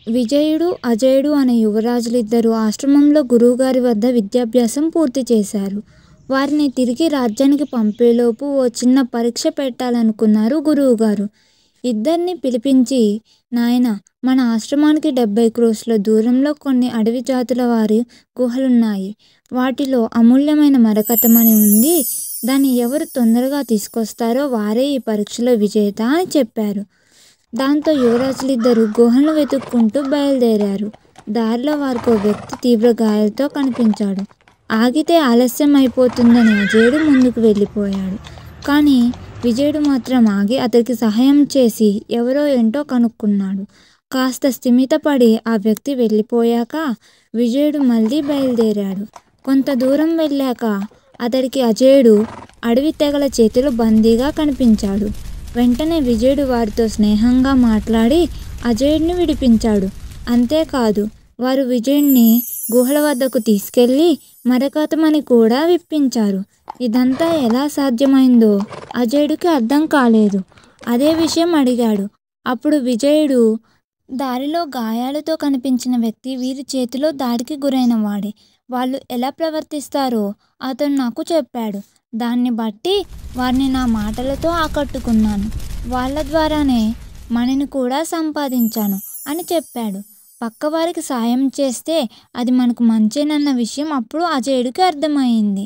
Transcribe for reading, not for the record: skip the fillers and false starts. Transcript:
విజయుడు, అజయుడు అనే యువరాజులిద్దరూ ఆశ్రమంలో గురువుగారి వద్ద విద్యాభ్యాసం పూర్తి చేశారు. వారిని తిరిగి రాజ్యానికి పంపేలోపు ఓ చిన్న పరీక్ష పెట్టాలనుకున్నారు గురువుగారు. ఇద్దరిని పిలిపించి, నాయనా, మన ఆశ్రమానికి 70 క్రోస్ల దూరంలో కొన్ని అడవి జాతుల వారి గుహలున్నాయి. వాటిలో అమూల్యమైన మరకతమణి ఉంది. దాన్ని ఎవరు తొందరగా తీసుకొస్తారో వారే ఈ పరీక్షలో విజేత అని చెప్పారు. దాంతో యువరాజులిద్దరూ గుహలను వెతుక్కుంటూ బయలుదేరారు. దారిలో వారికో వ్యక్తి తీవ్ర గాయాలతో కనిపించాడు. ఆగితే ఆలస్యం అయిపోతుందని అజయుడు ముందుకు వెళ్ళిపోయాడు. కానీ విజయుడు మాత్రం ఆగి అతనికి సహాయం చేసి ఎవరో ఏంటో కనుక్కున్నాడు. కాస్త స్థిమితపడి ఆ వ్యక్తి వెళ్ళిపోయాక విజయుడు మళ్ళీ బయలుదేరాడు. కొంత దూరం వెళ్ళాక అతడికి అజయుడు అడవి తెగల చేతిలో బందీగా కనిపించాడు. వెంటనే విజయుడు వారితో స్నేహంగా మాట్లాడి అజయుడిని విడిపించాడు. అంతేకాదు, వారు విజయుడిని గుహల వద్దకు తీసుకెళ్ళి మరకతమణి కూడా విప్పించారు. ఇదంతా ఎలా సాధ్యమైందో అజయుడికి అర్థం కాలేదు. అదే విషయం అడిగాడు. అప్పుడు విజయుడు, దారిలో గాయాలతో కనిపించిన వ్యక్తి వీరి చేతిలో దాడికి గురైన వాడే. వాళ్ళు ఎలా ప్రవర్తిస్తారో అతను నాకు చెప్పాడు. దాన్ని బట్టి వారిని నా మాటలతో ఆకట్టుకున్నాను. వాళ్ళ ద్వారానే మణిని కూడా సంపాదించాను అని చెప్పాడు. పక్కవారికి సాయం చేస్తే అది మనకు మంచేనన్న విషయం అప్పుడు అజయుడికి అర్థమైంది.